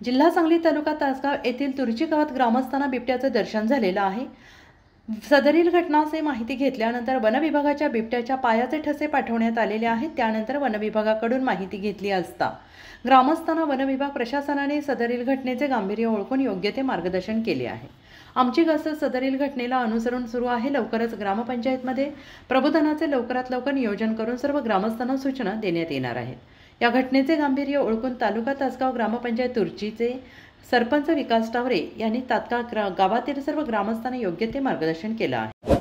जिल्हा सांगली तालुका तासगाव येथील तुर्ची गावात ग्रामस्थांना बिबट्याचे दर्शन झालेलं आहे। सदरील घटनाची माहिती घेतल्यानंतर वनविभागाच्या बिबट्याच्या पायाचे ठसे पाठवण्यात आलेले आहेत। त्यानंतर वनविभागाकडून माहिती घेतली असता ग्रामस्थांना वनविभाग प्रशासनाने सदरील घटनेचे गांभीर्य ओळखून योग्य ते मार्गदर्शन केले आहे। आमची गस्त सदरील घटनेला अनुसरून सुरू आहे। लवकरच ग्रामपंचायतमध्ये प्रबोधनाचे लवकरात लवकर नियोजन करून सर्व ग्रामस्थांना सूचना देण्यात येणार आहेत। या घटनेचे गांभीर्य ओळखून तालुका तासगाव ग्रामपंचायत तुर्चीचे सरपंच विकास टावरे यांनी तात्काळ गावातील सर्व ग्रामस्थांना योग्य ते मार्गदर्शन केले आहे।